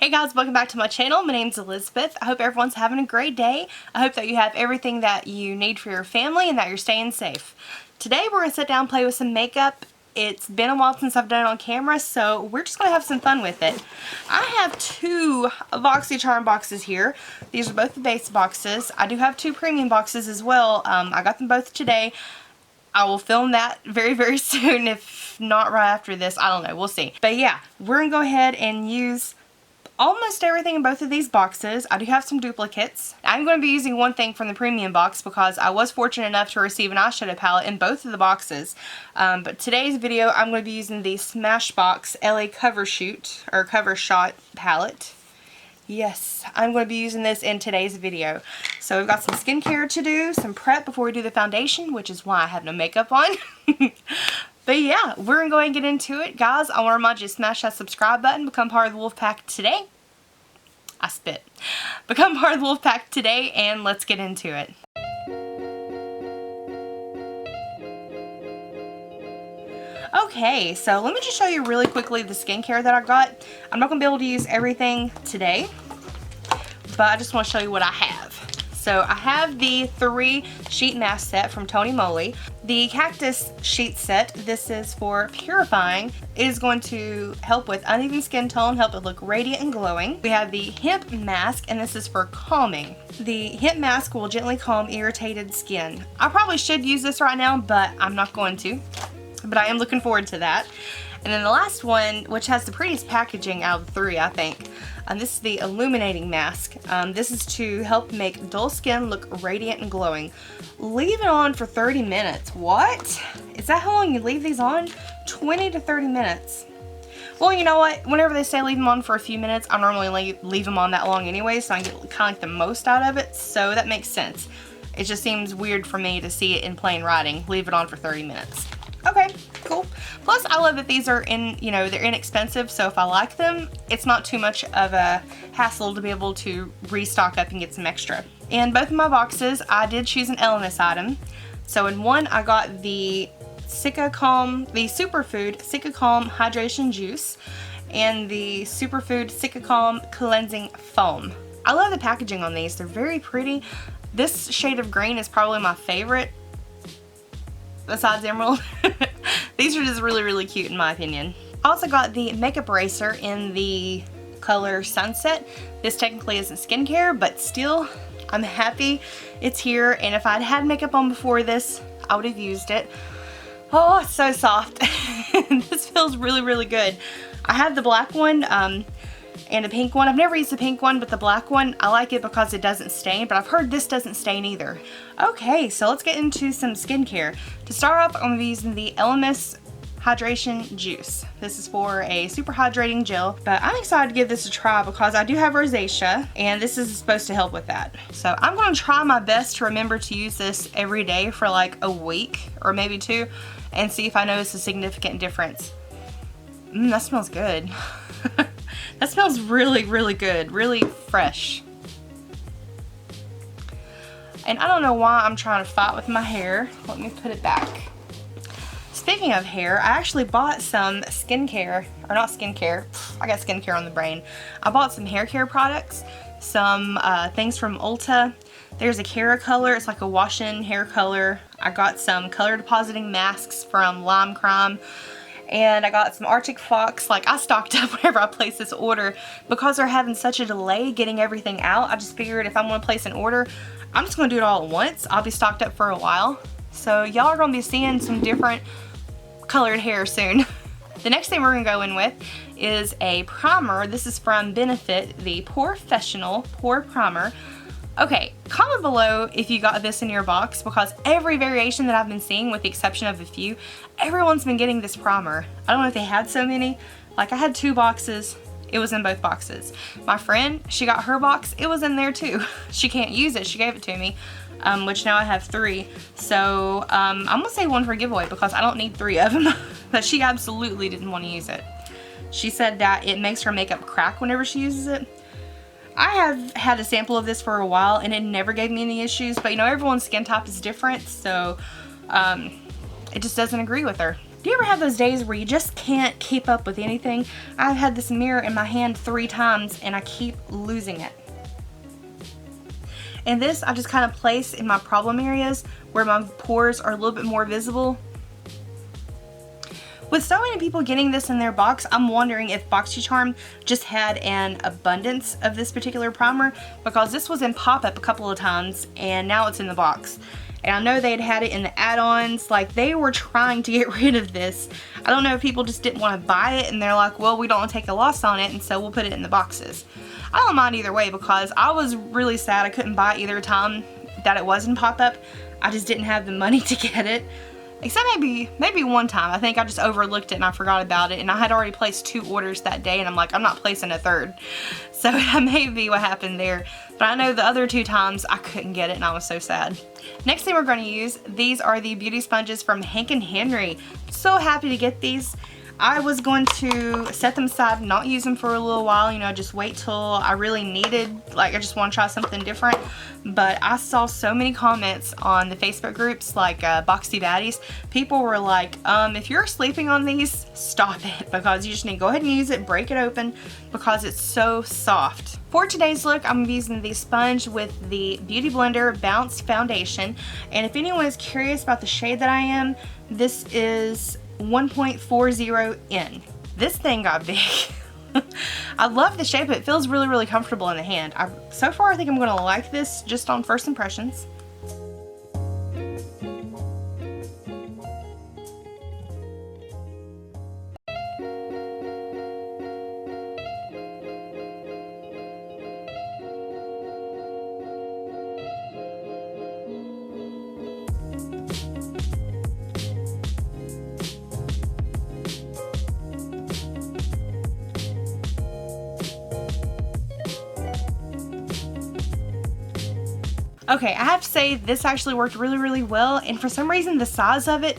Hey guys, welcome back to my channel. My name's Elizabeth. I hope everyone's having a great day. I hope that you have everything that you need for your family and that you're staying safe. Today we're going to sit down and play with some makeup. It's been a while since I've done it on camera, so we're just going to have some fun with it. I have two Boxycharm boxes here. These are both the base boxes. I do have two premium boxes as well. I got them both today. I will film that very soon, if not right after this. I don't know. We'll see. But yeah, we're going to go ahead and use almost everything in both of these boxes. I do have some duplicates. I'm going to be using one thing from the premium box because I was fortunate enough to receive an eyeshadow palette in both of the boxes. But today's video I'm going to be using the Smashbox LA Cover Shot palette. Yes, I'm going to be using this in today's video. So we've got some skincare to do, some prep before we do the foundation, which is why I have no makeup on. But yeah, we're going to go ahead and get into it. Guys, I want to remind you to smash that subscribe button, become part of the wolf pack today. I spit. Become part of the wolf pack today, and let's get into it. Okay, so let me just show you really quickly the skincare that I got. I'm not going to be able to use everything today, but I just want to show you what I have. So I have the 3 sheet mask set from Tony Moly. The cactus sheet set, this is for purifying. It is going to help with uneven skin tone, help it look radiant and glowing. We have the hemp mask, and this is for calming. The hemp mask will gently calm irritated skin. I probably should use this right now, but I'm not going to. But I am looking forward to that. And then the last one, which has the prettiest packaging out of the 3, I think. This is the illuminating mask. This is to help make dull skin look radiant and glowing. Leave it on for 30 minutes. What? Is that how long you leave these on? 20 to 30 minutes. Well, you know what? Whenever they say leave them on for a few minutes, I normally leave them on that long anyway, so I get kind of like the most out of it, so that makes sense. It just seems weird for me to see it in plain writing. Leave it on for 30 minutes. Okay, cool. Plus, I love that these are they're inexpensive, so if I like them, it's not too much of a hassle to be able to restock up and get some extra. In both of my boxes, I did choose an Elemis item. So in one, I got the Superfood Sika Calm Hydration Juice and the Superfood Sika Calm Cleansing Foam. I love the packaging on these. They're very pretty. This shade of green is probably my favorite, besides emerald. These are just really cute in my opinion. I also got the makeup eraser in the color Sunset. This technically isn't skincare, but still, I'm happy it's here, and if I'd had makeup on before this, I would have used it. Oh, it's so soft. This feels really good. I have the black one and a pink one. I've never used the pink one, but the black one, I like it because it doesn't stain, but I've heard this doesn't stain either. Okay, so let's get into some skincare. To start off, I'm going to be using the Elemis Hydration Juice. This is for a super hydrating gel, but I'm excited to give this a try because I do have rosacea, and this is supposed to help with that. So I'm going to try my best to remember to use this every day for like a week or maybe 2, and see if I notice a significant difference. That smells good. That smells really good, really fresh. And I don't know why I'm trying to fight with my hair. Let me put it back. Speaking of hair, I actually bought some skincare, or not skincare, I got skincare on the brain. I bought some hair care products, some things from Ulta. There's a Cara color, it's like a wash-in hair color. I got some color depositing masks from Lime Crime. And I got some Arctic Fox. Like, I stocked up whenever I placed this order because they're having such a delay getting everything out. I just figured if I'm going to place an order, I'm just going to do it all at once. I'll be stocked up for a while. So y'all are going to be seeing some different colored hair soon. The next thing we're going to go in with is a primer. This is from Benefit, the Professional Pore Primer. Okay, comment below if you got this in your box, because every variation that I've been seeing, with the exception of a few, everyone's been getting this primer. I don't know if they had so many. Like, I had 2 boxes. It was in both boxes. My friend, she got her box. It was in there too. She can't use it. She gave it to me, which now I have 3. So I'm going to say one for a giveaway because I don't need 3 of them. But she absolutely didn't want to use it. She said that it makes her makeup crack whenever she uses it. I have had a sample of this for a while and it never gave me any issues, but everyone's skin type is different, so it just doesn't agree with her. Do you ever have those days where you just can't keep up with anything? I've had this mirror in my hand 3 times and I keep losing it. And this I just kind of place in my problem areas where my pores are a little bit more visible. With so many people getting this in their box, I'm wondering if Boxycharm just had an abundance of this particular primer, because this was in pop-up a couple of times and now it's in the box. And I know they'd had it in the add-ons, like they were trying to get rid of this. I don't know if people just didn't want to buy it and they're like, well, we don't want to take a loss on it, and so we'll put it in the boxes. I don't mind either way, because I was really sad I couldn't buy it either time that it was in pop-up. I just didn't have the money to get it. Except maybe one time. I think I just overlooked it and I forgot about it, and I had already placed 2 orders that day and I'm like, I'm not placing a third. So that may be what happened there. But I know the other 2 times I couldn't get it and I was so sad. Next thing we're going to use, these are the beauty sponges from Hank & Henry. So happy to get these. I was going to set them aside and not use them for a little while, you know, just wait till I really needed, like I just want to try something different. But I saw so many comments on the Facebook groups, like Boxy Baddies. People were like, if you're sleeping on these, stop it, because you just need to go ahead and use it, break it open, because it's so soft. For today's look, I'm using the sponge with the Beauty Blender Bounce Foundation. And if anyone is curious about the shade that I am, this is 1.40N. This thing got big. I love the shape. It feels really, really comfortable in the hand. So far, I think I'm going to like this just on first impressions. Okay, I have to say this actually worked really, really well, and for some reason the size of it,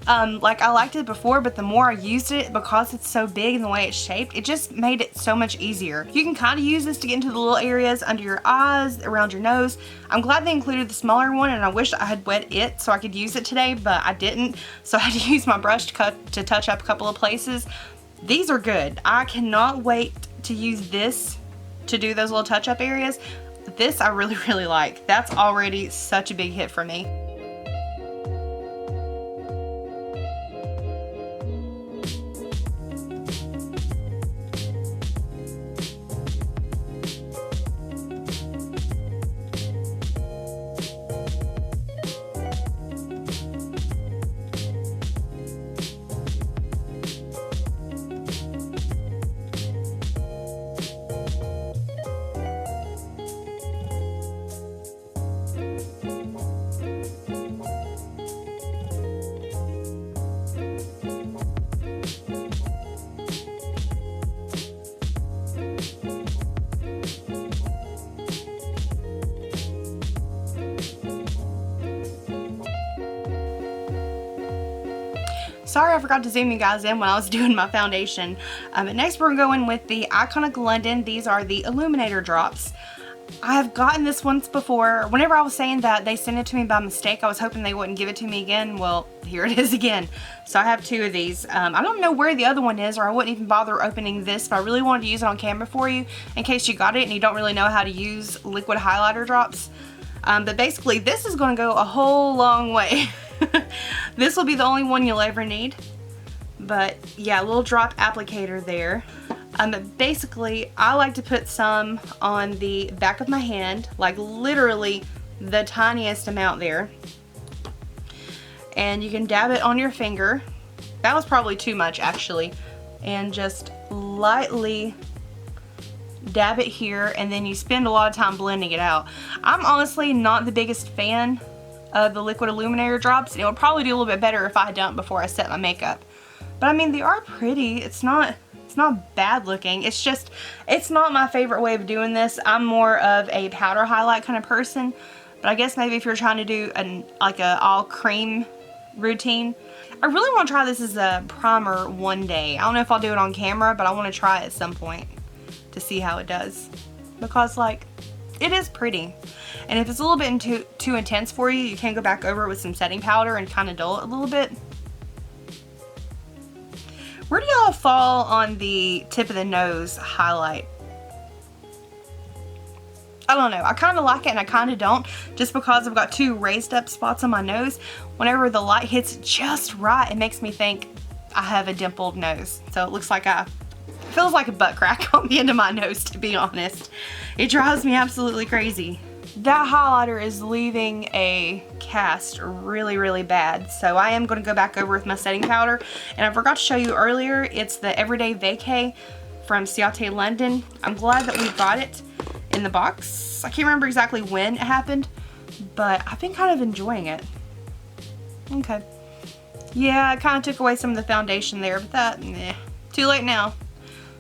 like I liked it before, but the more I used it, because it's so big and the way it's shaped, it just made it so much easier. You can kind of use this to get into the little areas under your eyes, around your nose. I'm glad they included the smaller one, and I wish I had wet it so I could use it today, but I didn't, so I had to use my brush to touch up a couple of places. These are good. I cannot wait to use this to do those little touch-up areas. This I really, really like. That's already such a big hit for me. Sorry, I forgot to zoom you guys in when I was doing my foundation. But next we're going with the Iconic London. These are the Illuminator drops. I have gotten this once before. Whenever I was saying that they sent it to me by mistake, I was hoping they wouldn't give it to me again. Well, here it is again. So I have 2 of these. I don't know where the other one is, or I wouldn't even bother opening this if I really wanted to use it on camera for you, in case you got it and you don't really know how to use liquid highlighter drops. But basically, this is going to go a whole long way. This will be the only one you'll ever need. But yeah, a little drop applicator there. But basically, I like to put some on the back of my hand, like literally the tiniest amount there. And you can dab it on your finger. That was probably too much actually. And just lightly dab it here, and then you spend a lot of time blending it out. I'm honestly not the biggest fan of the liquid illuminator drops. It would probably do a little bit better if I had done it before I set my makeup. But I mean, they are pretty. It's not bad looking. It's just, it's not my favorite way of doing this. I'm more of a powder highlight kind of person. But I guess maybe if you're trying to do like a all cream routine. I really want to try this as a primer one day. I don't know if I'll do it on camera, but I want to try it at some point to see how it does. Because like, it is pretty. And if it's a little bit too intense for you, you can go back over it with some setting powder and kind of dull it a little bit. Where do y'all fall on the tip of the nose highlight? I don't know. I kind of like it and I kind of don't, just because I've got two raised up spots on my nose. Whenever the light hits just right, it makes me think I have a dimpled nose. So it looks like feels like a butt crack on the end of my nose, to be honest. It drives me absolutely crazy. That highlighter is leaving a cast really, really bad. So I am going to go back over with my setting powder. And I forgot to show you earlier, it's the Everyday Vacay from Ciate London. I'm glad that we got it in the box. I can't remember exactly when it happened, but I've been kind of enjoying it. Okay. Yeah, I kind of took away some of the foundation there, but that, too late now.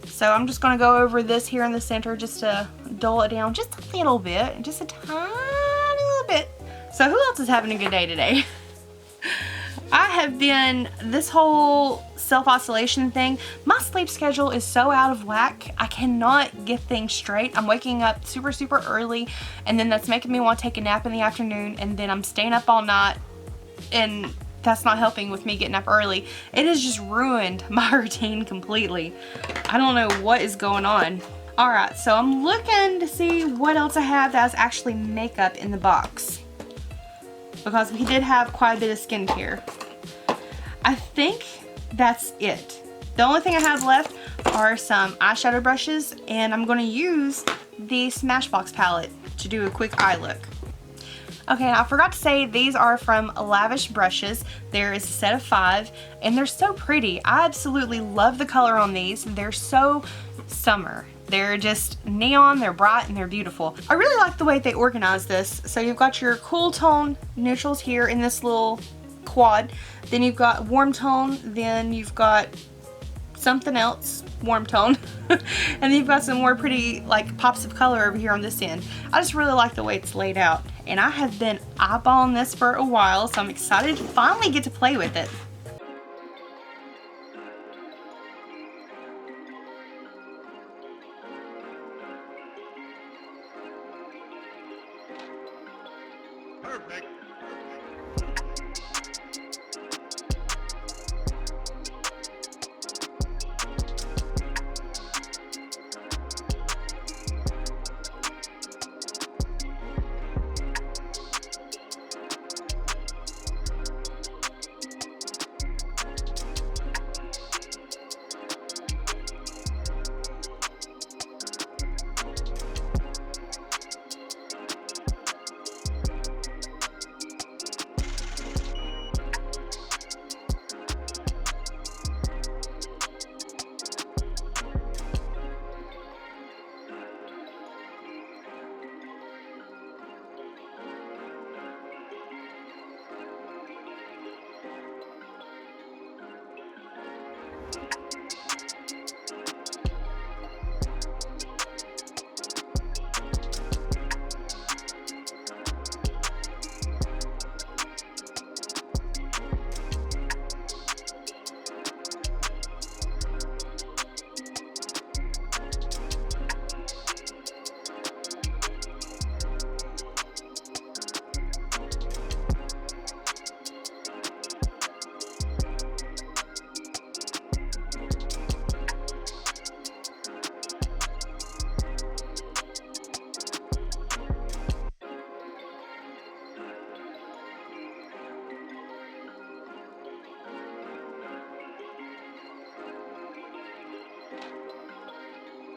So I'm just going to go over this here in the center just to dull it down just a little bit, just a tiny little bit. So who else is having a good day today? I have been, this whole self-isolation thing, my sleep schedule is so out of whack. I cannot get things straight. I'm waking up super, super early, and then that's making me want to take a nap in the afternoon, and then I'm staying up all night, and that's not helping with me getting up early. It has just ruined my routine completely. I don't know what is going on. Alright, so I'm looking to see what else I have that is actually makeup in the box, because we did have quite a bit of skincare. I think that's it. The only thing I have left are some eyeshadow brushes, and I'm going to use the Smashbox palette to do a quick eye look. Okay, now I forgot to say these are from Lavish Brushes. There is a set of 5, and they're so pretty. I absolutely love the color on these. They're so summer. They're just neon, they're bright, and they're beautiful. I really like the way they organize this. So you've got your cool tone neutrals here in this little quad. Then you've got warm tone, then you've got something else, warm tone. And then you've got some more pretty like pops of color over here on this end. I just really like the way it's laid out. And I have been eyeballing this for a while, so I'm excited to finally get to play with it. Perfect.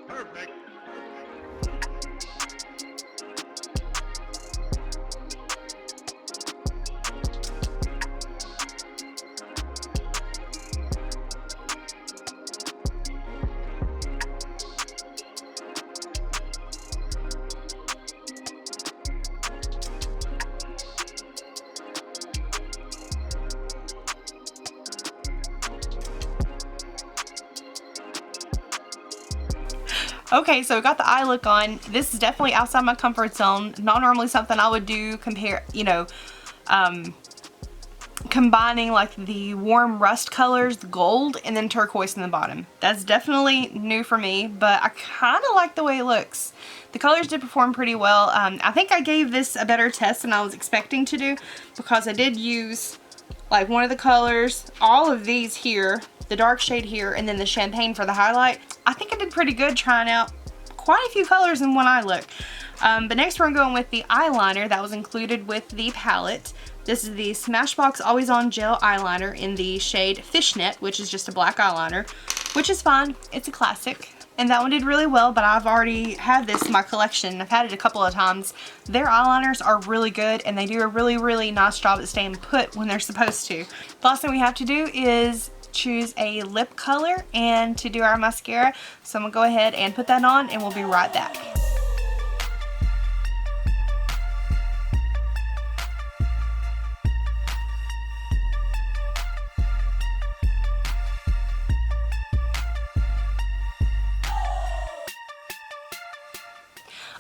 Perfect. Okay, so we got the eye look on. This is definitely outside my comfort zone. Not normally something I would do, combining like the warm rust colors, the gold, and then turquoise in the bottom. That's definitely new for me, but I kind of like the way it looks. The colors did perform pretty well. I think I gave this a better test than I was expecting to do, because I did use like one of the colors, all of these here, the dark shade here, and then the champagne for the highlight. I think I did pretty good trying out quite a few colors in one eye look. But next we're going with the eyeliner that was included with the palette. This is the Smashbox Always On Gel Eyeliner in the shade Fishnet, which is just a black eyeliner, which is fine. It's a classic. And that one did really well, but I've already had this in my collection. I've had it a couple of times. Their eyeliners are really good, and they do a really, really nice job at staying put when they're supposed to. The last thing we have to do is choose a lip color and to do our mascara. So I'm gonna go ahead and put that on, and we'll be right back.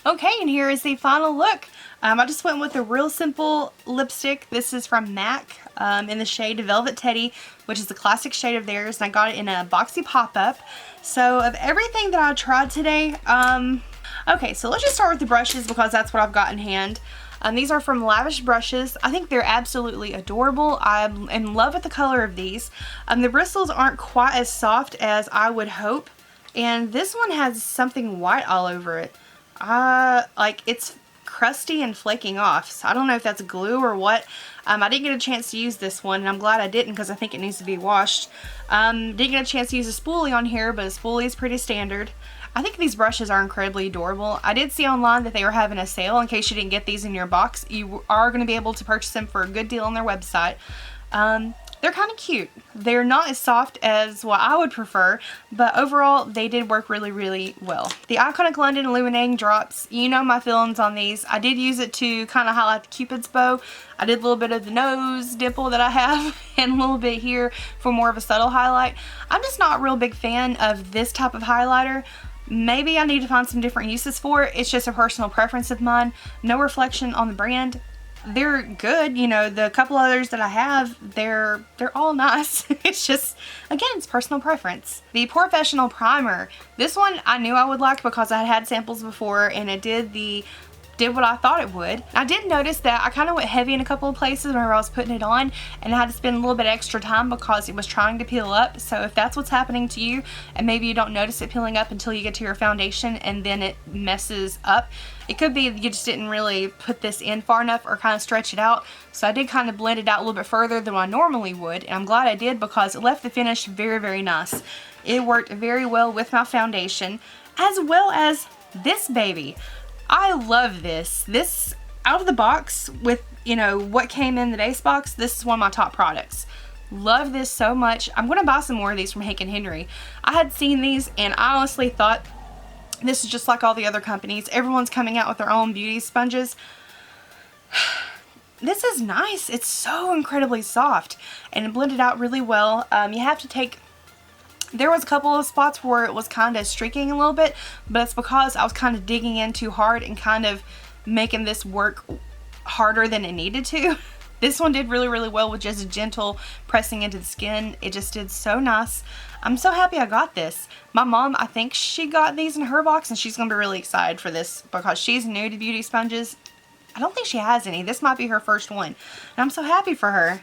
Okay, and here is the final look. I just went with a real simple lipstick. This is from MAC in the shade Velvet Teddy, which is the classic shade of theirs, and I got it in a boxy pop-up. So of everything that I tried today, okay, so let's just start with the brushes because that's what I've got in hand. These are from Lavish Brushes. I think they're absolutely adorable. I'm in love with the color of these. The bristles aren't quite as soft as I would hope, and this one has something white all over it. Like it's crusty and flaking off, so I don't know if that's glue or what. I didn't get a chance to use this one, and I'm glad I didn't because I think it needs to be washed. Didn't get a chance to use a spoolie on here, but a spoolie is pretty standard. I think these brushes are incredibly adorable. I did see online that they were having a sale. In case you didn't get these in your box, you are going to be able to purchase them for a good deal on their website. They're kind of cute. They're not as soft as what I would prefer, but overall they did work really, really well. The Iconic London Illuminating Drops, you know my feelings on these. I did use it to kind of highlight the Cupid's bow. I did a little bit of the nose dimple that I have and a little bit here for more of a subtle highlight. I'm just not a real big fan of this type of highlighter. Maybe I need to find some different uses for it. It's just a personal preference of mine. No reflection on the brand. They're good, you know, the couple others that I have, they're all nice. It's just, again, it's personal preference. The Professional Primer. This one I knew I would like because I had samples before and it did what I thought it would. I did notice that I kind of went heavy in a couple of places whenever I was putting it on, and I had to spend a little bit extra time because it was trying to peel up. So if that's what's happening to you and maybe you don't notice it peeling up until you get to your foundation and then it messes up, it could be you just didn't really put this in far enough or kind of stretch it out. So I did kind of blend it out a little bit further than I normally would, and I'm glad I did because it left the finish very, very nice. It worked very well with my foundation, as well as this baby. I love this. This, out of the box with, you know, what came in the base box, this is one of my top products. Love this so much. I'm going to buy some more of these from Hank & Henry. I had seen these and I honestly thought this is just like all the other companies. Everyone's coming out with their own beauty sponges. This is nice. It's so incredibly soft and it blended out really well. You have to take... There was a couple of spots where it was kind of streaking a little bit, but it's because I was kind of digging in too hard and kind of making this work harder than it needed to. This one did really, really well with just a gentle pressing into the skin. It just did so nice. I'm so happy I got this. My mom, I think she got these in her box and she's going to be really excited for this because she's new to beauty sponges. I don't think she has any. This might be her first one. And I'm so happy for her.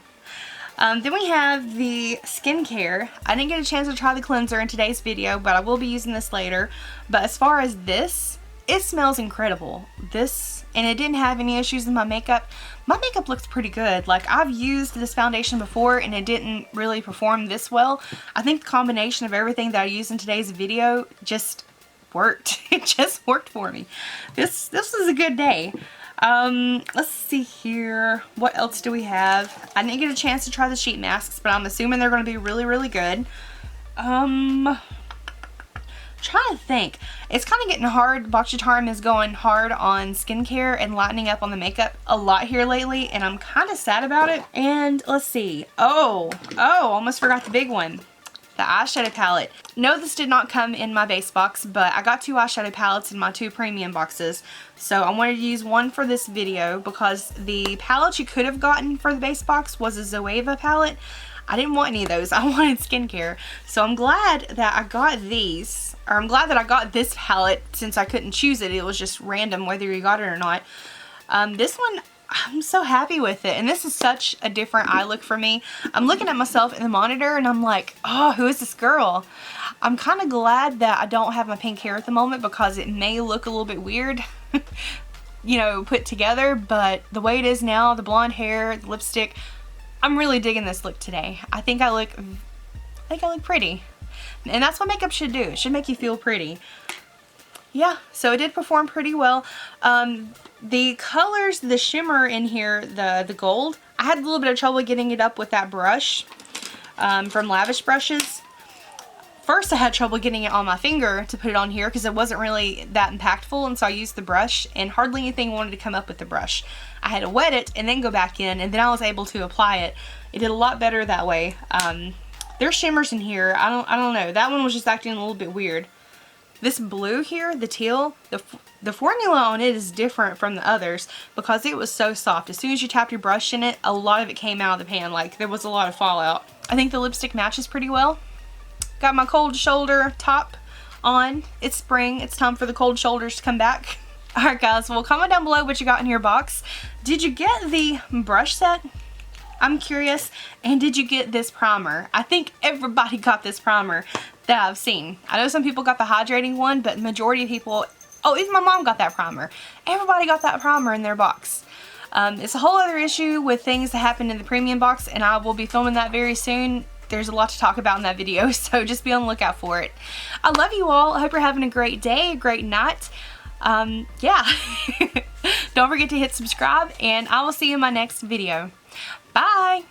Then we have the skincare. I didn't get a chance to try the cleanser in today's video, but I will be using this later. But as far as this, it smells incredible. And it didn't have any issues with my makeup. My makeup looks pretty good. Like, I've used this foundation before and it didn't really perform this well. I think the combination of everything that I used in today's video just worked. It just worked for me. This was a good day. Let's see here. What else do we have? I didn't get a chance to try the sheet masks, but I'm assuming they're going to be really, really good. Trying to think. It's kind of getting hard. Boxycharm is going hard on skincare and lightening up on the makeup a lot here lately, and I'm kind of sad about it. And let's see. Oh, almost forgot the big one. The eyeshadow palette. No, this did not come in my base box, but I got 2 eyeshadow palettes in my 2 premium boxes. So I wanted to use one for this video because the palette you could have gotten for the base box was a Zoeva palette. I didn't want any of those. I wanted skincare. So I'm glad that I got these. Or I'm glad that I got this palette since I couldn't choose it. It was just random whether you got it or not. This one, I'm so happy with it. And this is such a different eye look for me. I'm looking at myself in the monitor and I'm like, oh, who is this girl? I'm kind of glad that I don't have my pink hair at the moment because it may look a little bit weird, you know, put together. But the way it is now, the blonde hair, the lipstick, I'm really digging this look today. I think I look pretty. And that's what makeup should do. It should make you feel pretty. Yeah, so it did perform pretty well. The colors, the shimmer in here, the gold, I had a little bit of trouble getting it up with that brush from Lavish Brushes. First I had trouble getting it on my finger to put it on here because it wasn't really that impactful, and so I used the brush and hardly anything wanted to come up with the brush. I had to wet it and then go back in, and then I was able to apply it. It did a lot better that way. There's shimmers in here. I don't know. That one was just acting a little bit weird. This blue here, the teal, the formula on it is different from the others because it was so soft. As soon as you tapped your brush in it, a lot of it came out of the pan. Like, there was a lot of fallout. I think the lipstick matches pretty well. Got my cold shoulder top on. It's spring. It's time for the cold shoulders to come back. Alright guys, well comment down below what you got in your box. Did you get the brush set? I'm curious. And did you get this primer? I think everybody got this primer that I've seen. I know some people got the hydrating one, but the majority of people, oh, even my mom got that primer. Everybody got that primer in their box. It's a whole other issue with things that happened in the premium box, and I will be filming that very soon. There's a lot to talk about in that video, so just be on the lookout for it. I love you all. I hope you're having a great day, a great night. Yeah. Don't forget to hit subscribe, and I will see you in my next video. Bye!